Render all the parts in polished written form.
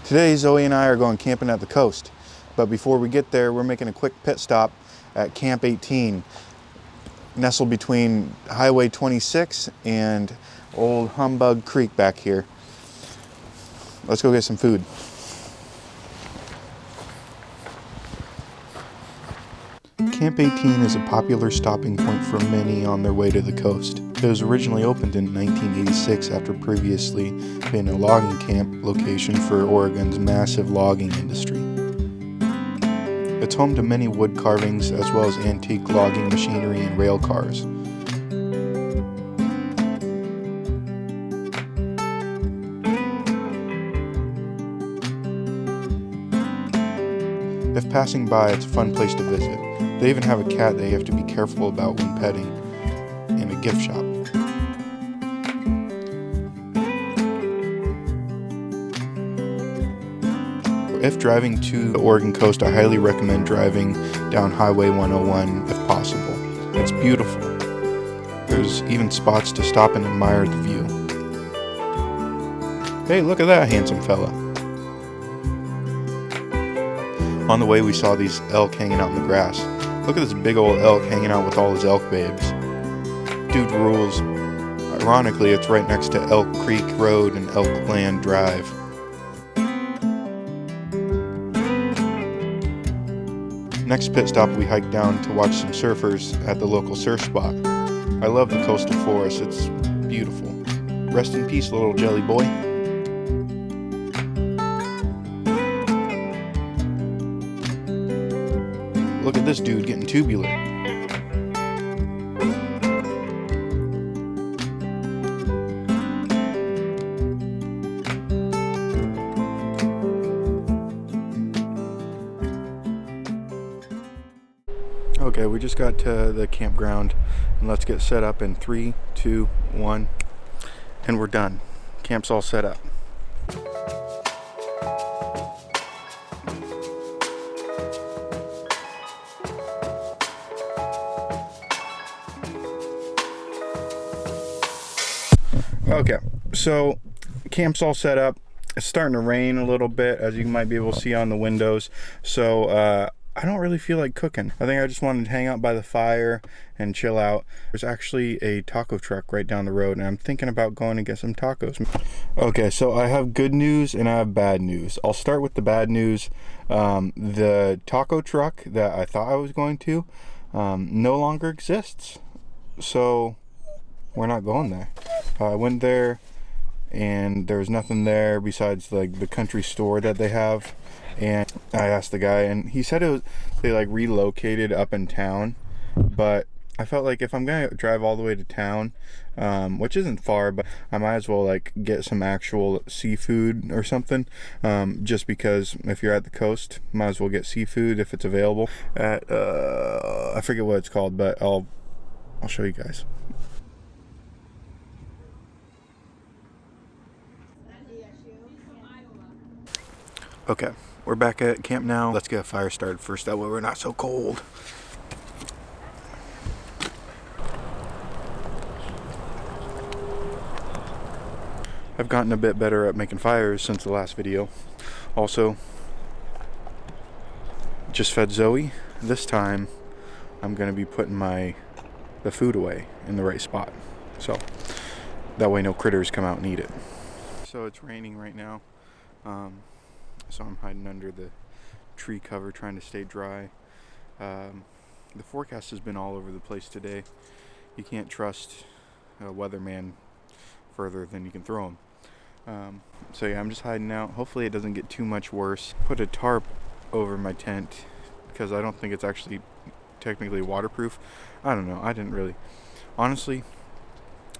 Today, Zoe and I are going camping at the coast. But before we get there, we're making a quick pit stop at Camp 18, nestled between Highway 26 and Old Humbug Creek back here. Let's go get some food. Camp 18 is a popular stopping point for many on their way to the coast. It was originally opened in 1986 after previously being a logging camp location for Oregon's massive logging industry. It's home to many wood carvings as well as antique logging machinery and rail cars. If passing by, it's a fun place to visit. They even have a cat that you have to be careful about when petting, and a gift shop. If driving to the Oregon coast, I highly recommend driving down Highway 101 if possible. It's beautiful. There's even spots to stop and admire the view. Hey, look at that handsome fella. On the way, we saw these elk hanging out in the grass. Look at this big old elk hanging out with all his elk babes. Dude rules. Ironically, it's right next to Elk Creek Road and Elk Land Drive. Next pit stop, we hiked down to watch some surfers at the local surf spot. I love the coastal forest. It's beautiful. Rest in peace, little jelly boy. Look at this dude getting tubular. Okay, we just got to the campground, and let's get set up in 3, 2, 1, and we're done. Camp's all set up. Okay, so camp's all set up. It's starting to rain a little bit, as you might be able to see on the windows. So I don't really feel like cooking. I think I just wanted to hang out by the fire and chill out. There's actually a taco truck right down the road, and I'm thinking about going to get some tacos. Okay, so I have good news and I have bad news. I'll start with the bad news. The taco truck that I thought I was going to no longer exists. So we're not going there. I went there and there was nothing there besides like the country store that they have. And I asked the guy, and he said they like relocated up in town. But I felt like if I'm gonna drive all the way to town, which isn't far, but I might as well like get some actual seafood or something. Just because if you're at the coast, might as well get seafood if it's available at I forget what it's called, but I'll show you guys. Okay, we're back at camp now. Let's get a fire started first, that way we're not so cold. I've gotten a bit better at making fires since the last video. Also, just fed Zoe. This time, I'm going to be putting the food away in the right spot. So, that way no critters come out and eat it. So it's raining right now. So I'm hiding under the tree cover trying to stay dry. The forecast has been all over the place today. You can't trust a weatherman further than you can throw him. So yeah, I'm just hiding out. Hopefully it doesn't get too much worse. Put a tarp over my tent because I don't think it's actually technically waterproof. I don't know. I didn't really. Honestly,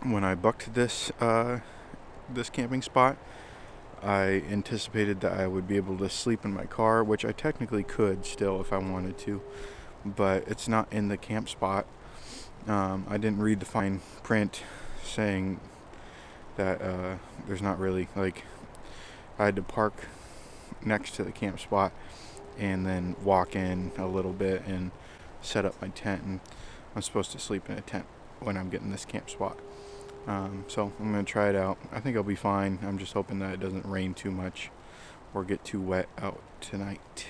when I booked this camping spot, I anticipated that I would be able to sleep in my car, which I technically could still if I wanted to, but it's not in the camp spot. I didn't read the fine print saying that there's not really, like, I had to park next to the camp spot and then walk in a little bit and set up my tent, and I'm supposed to sleep in a tent when I'm getting this camp spot. So I'm going to try it out. I think I'll be fine. I'm just hoping that it doesn't rain too much or get too wet out tonight.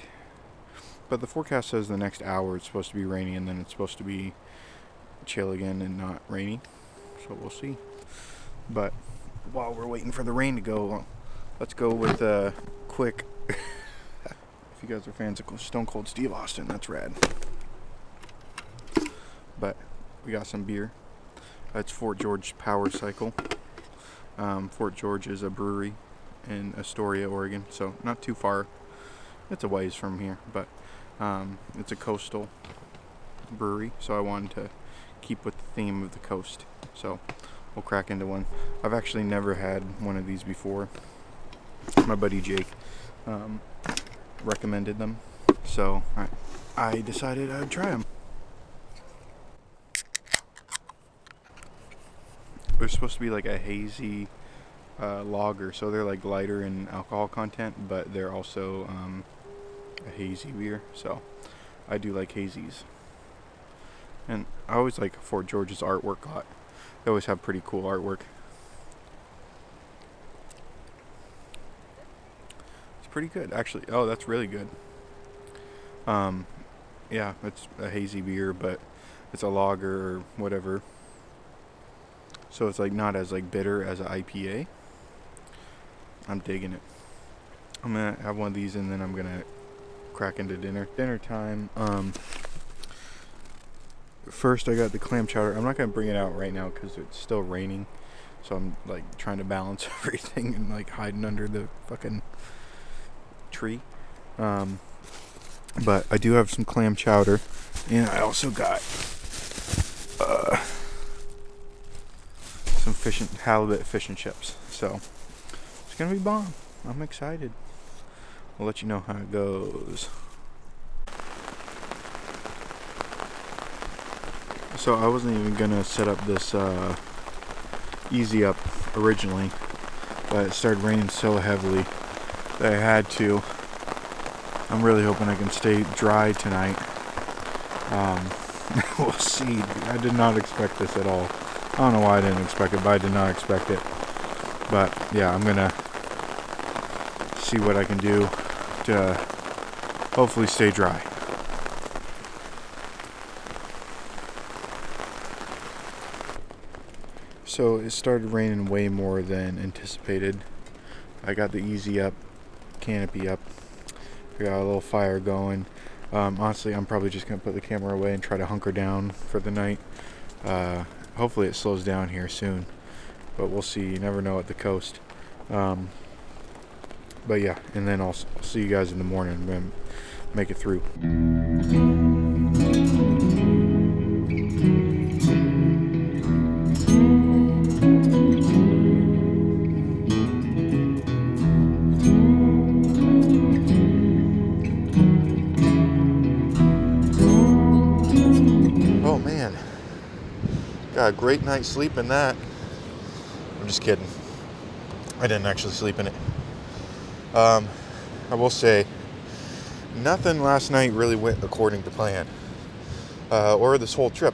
But the forecast says the next hour it's supposed to be rainy, and then it's supposed to be chill again and not rainy. So we'll see. But while we're waiting for the rain to go, let's go with a quick. If you guys are fans of Stone Cold Steve Austin, that's rad. But we got some beer. That's Fort George Power Cycle. Fort George is a brewery in Astoria, Oregon, so not too far. It's a ways from here, but it's a coastal brewery, so I wanted to keep with the theme of the coast. So we'll crack into one. I've actually never had one of these before. My buddy Jake recommended them, so I decided I'd try them. They're supposed to be like a hazy lager, so they're like lighter in alcohol content, but they're also a hazy beer, so I do like hazies. And I always like Fort George's artwork a lot. They always have pretty cool artwork. It's pretty good, actually. Oh, that's really good. Yeah, it's a hazy beer, but it's a lager or whatever. So it's like not as like bitter as an IPA. I'm digging it. I'm gonna have one of these and then I'm gonna crack into dinner. Dinner time. First I got the clam chowder. I'm not gonna bring it out right now because it's still raining. So I'm like trying to balance everything and like hiding under the fucking tree. But I do have some clam chowder, and I also got some halibut fish and chips. So it's gonna be bomb. I'm excited. I'll let you know how it goes. So I wasn't even gonna set up this easy up originally, but it started raining so heavily that I had to. I'm really hoping I can stay dry tonight. We'll see. I did not expect this at all. I don't know why I didn't expect it, but I did not expect it. But yeah, I'm gonna see what I can do to hopefully stay dry. So it started raining way more than anticipated. I got the easy up, canopy up. I got a little fire going. Honestly, I'm probably just gonna put the camera away and try to hunker down for the night. Hopefully it slows down here soon, but we'll see. You never know at the coast. But yeah, and then I'll see you guys in the morning. I'm gonna make it through. Oh man, got a great night's sleep in that. I'm just kidding. I didn't actually sleep in it. I will say, nothing last night really went according to plan. Or this whole trip.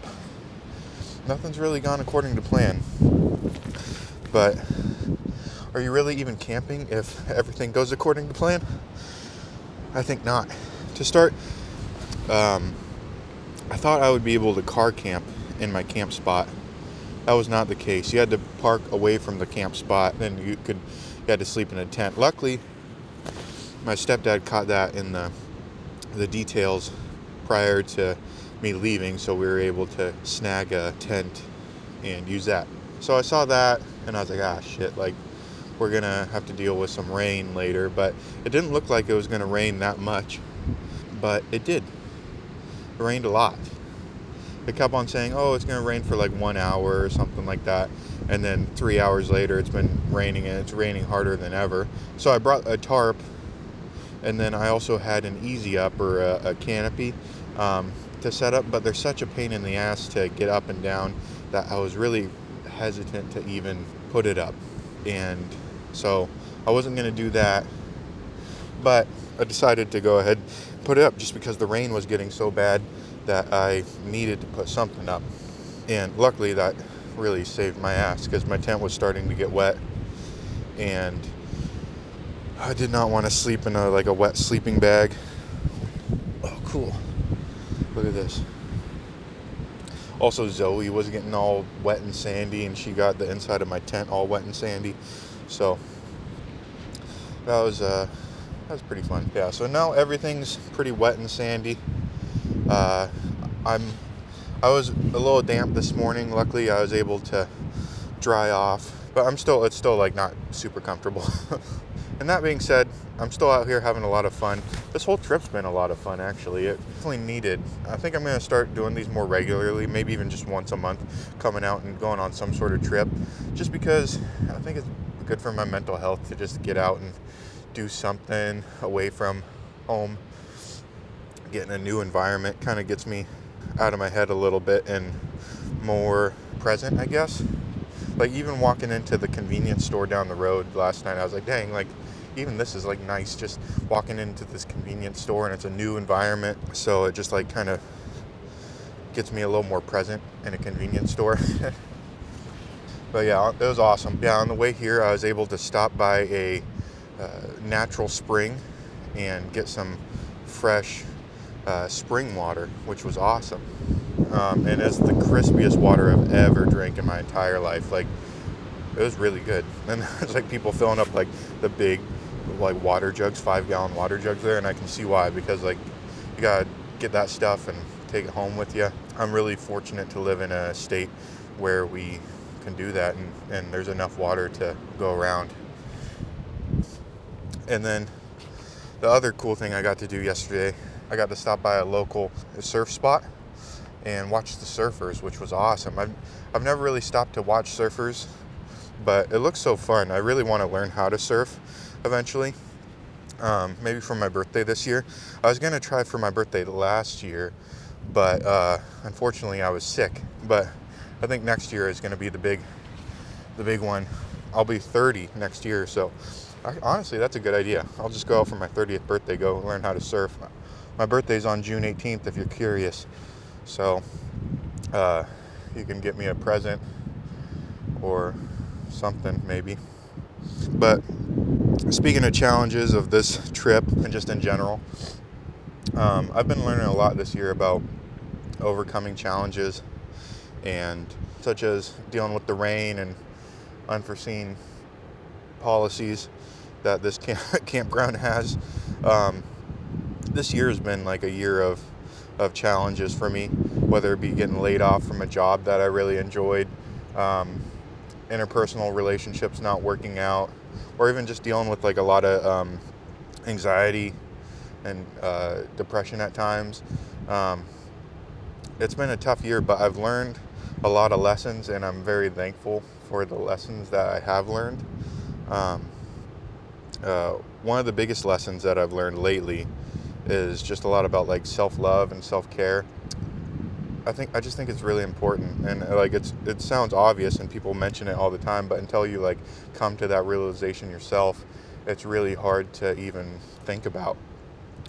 Nothing's really gone according to plan. But are you really even camping if everything goes according to plan? I think not. To start, I thought I would be able to car camp in my camp spot. That was not the case. You had to park away from the camp spot, and you had to sleep in a tent. Luckily, my stepdad caught that in the details prior to me leaving, so we were able to snag a tent and use that. So I saw that, and I was like, ah, shit, like, we're gonna have to deal with some rain later. But it didn't look like it was gonna rain that much, but it did. It rained a lot. It kept on saying, oh, it's going to rain for like 1 hour or something like that. And then 3 hours later, it's been raining, and it's raining harder than ever. So I brought a tarp, and then I also had an easy up or a canopy to set up. But they're such a pain in the ass to get up and down that I was really hesitant to even put it up. And so I wasn't going to do that. But I decided to go ahead and put it up just because the rain was getting so bad that I needed to put something up. And luckily that really saved my ass because my tent was starting to get wet. And I did not want to sleep in a wet sleeping bag. Oh, cool. Look at this. Also, Zoe was getting all wet and sandy, and she got the inside of my tent all wet and sandy. So that was pretty fun. Yeah. So now everything's pretty wet and sandy. Uh, I'm I was a little damp this morning. Luckily, I was able to dry off, but it's still like not super comfortable. And that being said, I'm still out here having a lot of fun. This whole trip's been a lot of fun, actually. It definitely needed. I think I'm going to start doing these more regularly, maybe even just once a month, coming out and going on some sort of trip, just because I think it's good for my mental health to just get out and do something away from home. Getting a new environment kind of gets me out of my head a little bit and more present, I guess. Like, even walking into the convenience store down the road last night, I was like, dang, like, even this is like nice, just walking into this convenience store, and it's a new environment, so it just like kind of gets me a little more present in a convenience store. But yeah, it was awesome. Yeah, on the way here, I was able to stop by a natural spring and get some fresh spring water, which was awesome. And it's the crispiest water I've ever drank in my entire life. Like, it was really good. And there's like people filling up like the big like water jugs, 5-gallon water jugs there, and I can see why, because like you gotta get that stuff and take it home with you. I'm really fortunate to live in a state where we can do that, and there's enough water to go around. And then the other cool thing I got to do yesterday, I got to stop by a local surf spot and watch the surfers, which was awesome. I've never really stopped to watch surfers, but it looks so fun. I really want to learn how to surf eventually, maybe for my birthday this year. I was going to try for my birthday last year, but unfortunately I was sick. But I think next year is going to be the big one. I'll be 30 next year, so honestly, that's a good idea. I'll just go out for my 30th birthday, go learn how to surf. My birthday's on June 18th, if you're curious. So you can get me a present or something, maybe. But speaking of challenges of this trip and just in general, I've been learning a lot this year about overcoming challenges, and such as dealing with the rain and unforeseen policies that this campground has. This year has been like a year of challenges for me, whether it be getting laid off from a job that I really enjoyed, interpersonal relationships not working out, or even just dealing with like a lot of anxiety and depression at times. It's been a tough year, but I've learned a lot of lessons, and I'm very thankful for the lessons that I have learned. One of the biggest lessons that I've learned lately is just a lot about like self-love and self-care. I just think it's really important, and like it sounds obvious and people mention it all the time, but until you like come to that realization yourself, it's really hard to even think about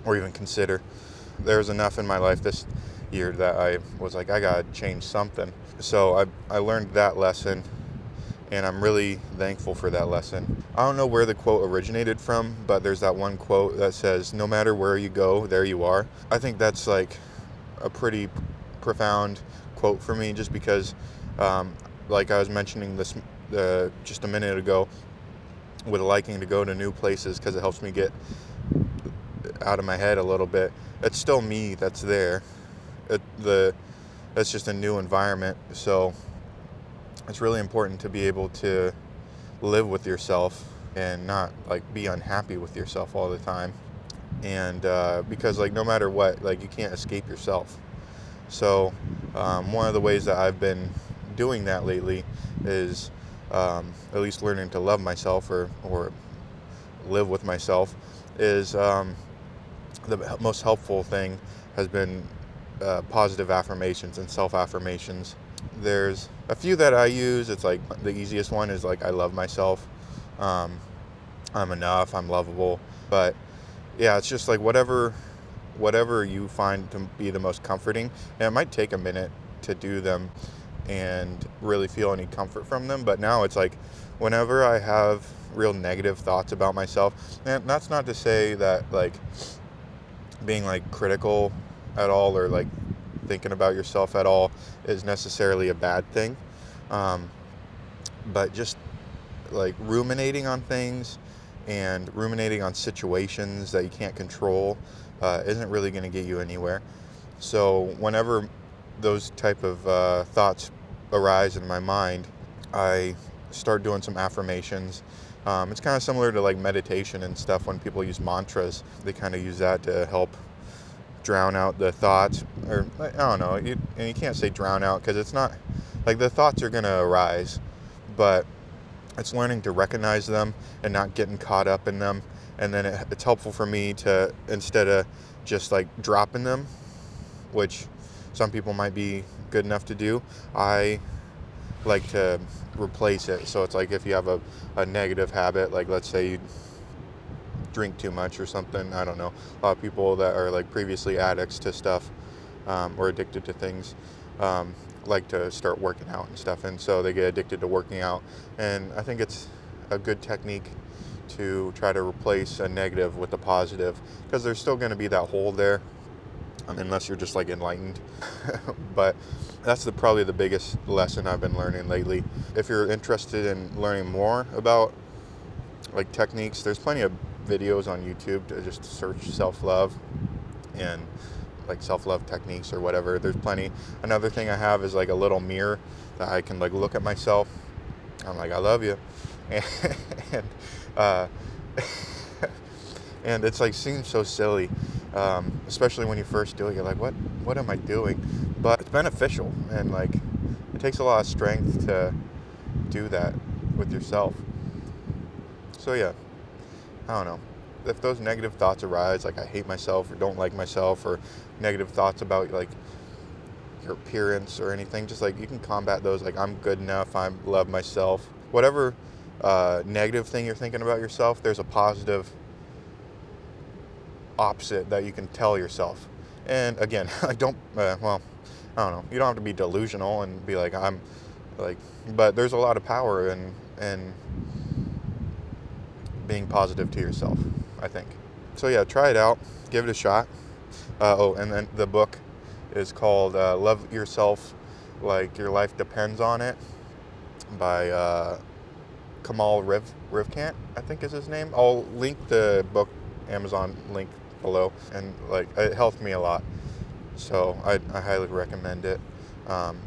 or even consider. There's enough in my life this year that I was like, I gotta change something. So I learned that lesson, and I'm really thankful for that lesson. I don't know where the quote originated from, but there's that one quote that says, no matter where you go, there you are. I think that's like a pretty profound quote for me, just because like I was mentioning this just a minute ago, with liking to go to new places because it helps me get out of my head a little bit. It's still me that's there. That's just a new environment, so it's really important to be able to live with yourself and not like be unhappy with yourself all the time. And because like no matter what, like you can't escape yourself. So one of the ways that I've been doing that lately is at least learning to love myself or live with myself is the most helpful thing has been positive affirmations and self-affirmations. There's a few that I use. It's like the easiest one is like, I love myself. I'm enough. I'm lovable. But yeah, it's just like whatever you find to be the most comforting. And it might take a minute to do them and really feel any comfort from them. But now it's like whenever I have real negative thoughts about myself. And that's not to say that like being like critical at all, or like thinking about yourself at all, is necessarily a bad thing. Um, but just like ruminating on things and ruminating on situations that you can't control isn't really going to get you anywhere. So whenever those type of thoughts arise in my mind, I start doing some affirmations. It's kind of similar to like meditation and stuff. When people use mantras, they kind of use that to help drown out the thoughts, or I don't know, and you can't say drown out, because it's not like the thoughts are going to arise, but it's learning to recognize them and not getting caught up in them. And then it's helpful for me to, instead of just like dropping them, which some people might be good enough to do, I like to replace it. So it's like if you have a negative habit, like let's say you drink too much or something, I don't know, a lot of people that are like previously addicts to stuff, or addicted to things, like to start working out and stuff, and so they get addicted to working out. And I think it's a good technique to try to replace a negative with a positive, because there's still going to be that hole there, unless you're just like enlightened. But that's probably the biggest lesson I've been learning lately. If you're interested in learning more about like techniques, there's plenty of videos on YouTube to just search self-love and like self-love techniques or whatever. There's plenty. Another thing I have is like a little mirror that I can like look at myself. I'm like, I love you. And uh, and it's like seems so silly, especially when you first do it. You're like, what am I doing? But it's beneficial, and like it takes a lot of strength to do that with yourself. So yeah, I don't know. If those negative thoughts arise, like I hate myself or don't like myself, or negative thoughts about like your appearance or anything, just like you can combat those. Like, I'm good enough, I love myself. Whatever negative thing you're thinking about yourself, there's a positive opposite that you can tell yourself. And again, I don't, well, I don't know. You don't have to be delusional and be like, I'm like, but there's a lot of power in being positive to yourself, I think. So yeah, try it out, give it a shot. And then the book is called Love Yourself Like Your Life Depends on It, by Kamal Rivkant, I think is his name. I'll link the book Amazon link below, and like it helped me a lot, so I highly recommend it.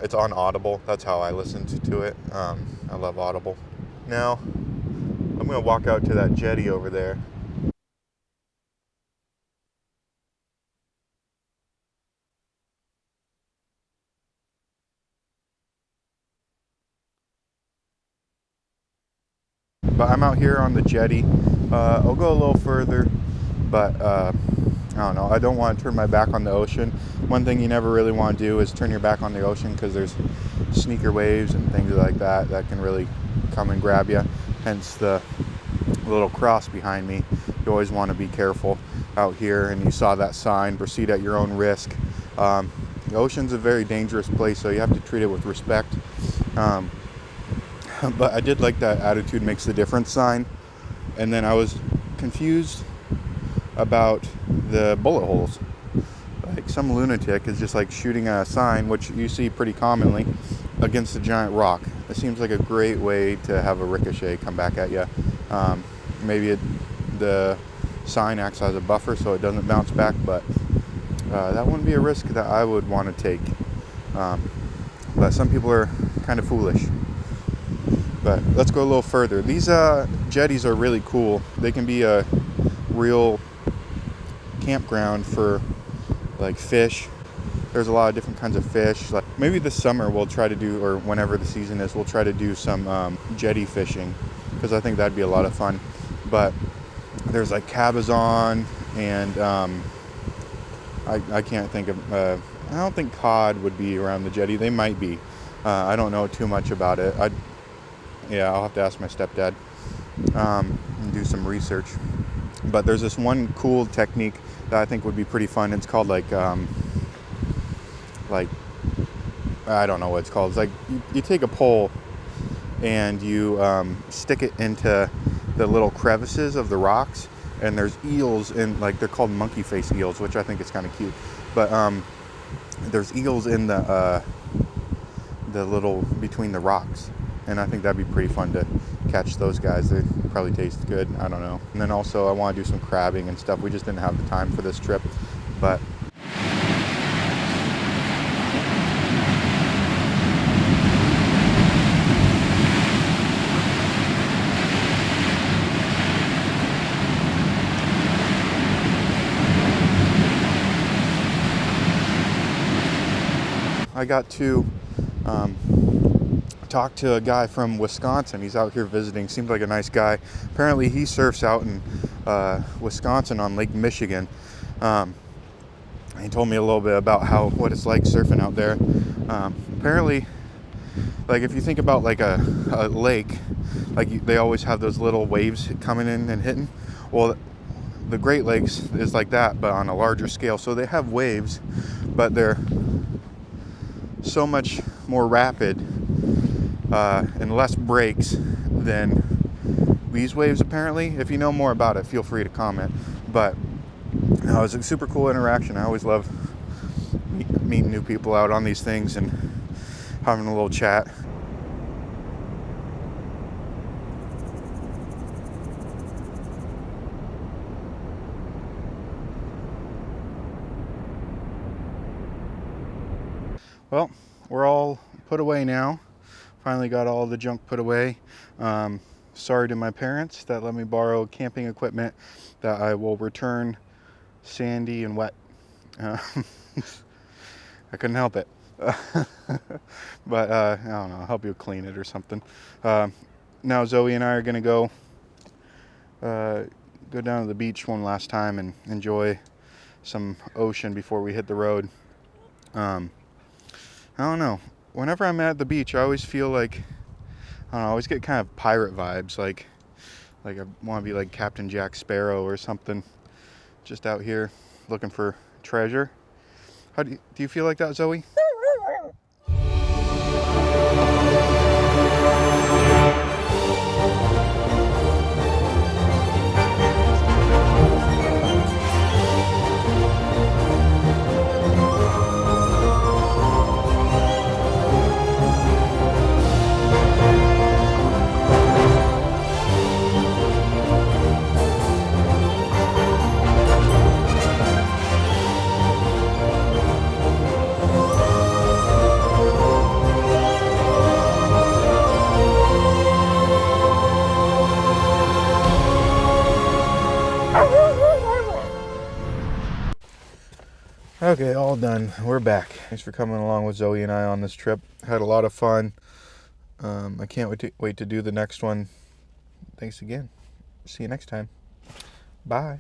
It's on Audible. That's how I listened to it. I love Audible. Now I'm gonna walk out to that jetty over there. But I'm out here on the jetty. I'll go a little further, but I don't know. I don't want to turn my back on the ocean. One thing you never really want to do is turn your back on the ocean, because there's sneaker waves and things like that that can really come and grab you. Hence the little cross behind me. You always want to be careful out here, and you saw that sign, proceed at your own risk. The ocean's a very dangerous place, so you have to treat it with respect. But I did like that attitude makes the difference sign. And then I was confused about the bullet holes. Like some lunatic is just like shooting a sign, which you see pretty commonly, against a giant rock. It seems like a great way to have a ricochet come back at you. Maybe the sign acts as a buffer so it doesn't bounce back, but that wouldn't be a risk that I would want to take. But some people are kind of foolish. But let's go a little further. These jetties are really cool. They can be a real campground for like fish. There's a lot of different kinds of fish. Like maybe this summer we'll try to do, or whenever the season is, we'll try to do some jetty fishing, because I think that'd be a lot of fun. But there's like cabezon, and I can't think of, I don't think cod would be around the jetty. They might be. I don't know too much about it. I'll have to ask my stepdad and do some research. But there's this one cool technique that I think would be pretty fun. It's called like I don't know what it's called. It's like you take a pole and you stick it into the little crevices of the rocks, and there's eels in, like, they're called monkey face eels, which I think is kind of cute. But there's eels in the little between the rocks, and I think that'd be pretty fun to catch those guys. They probably taste good. I don't know. And then also I want to do some crabbing and stuff. We just didn't have the time for this trip, but I got to talk to a guy from Wisconsin. He's out here visiting. Seems like a nice guy. Apparently he surfs out in Wisconsin on Lake Michigan. He told me a little bit about what it's like surfing out there. Apparently, like, if you think about like a lake, like they always have those little waves coming in and hitting. Well, the Great Lakes is like that, but on a larger scale. So they have waves, but they're so much more rapid and less breaks than these waves, apparently. If you know more about it, feel free to comment. But it was a super cool interaction. I always love meeting new people out on these things and having a little chat. Well, we're all put away now. Finally got all the junk put away. Sorry to my parents that let me borrow camping equipment that I will return sandy and wet. I couldn't help it. But I don't know, I'll help you clean it or something. Now Zoe and I are gonna go down to the beach one last time and enjoy some ocean before we hit the road. I don't know. Whenever I'm at the beach, I always feel like, I don't know, I always get kind of pirate vibes, like I want to be like Captain Jack Sparrow or something, just out here looking for treasure. How do you feel like that, Zoe? Okay, all done. We're back. Thanks for coming along with Zoe and I on this trip. Had a lot of fun. I can't wait to do the next one. Thanks again. See you next time. Bye.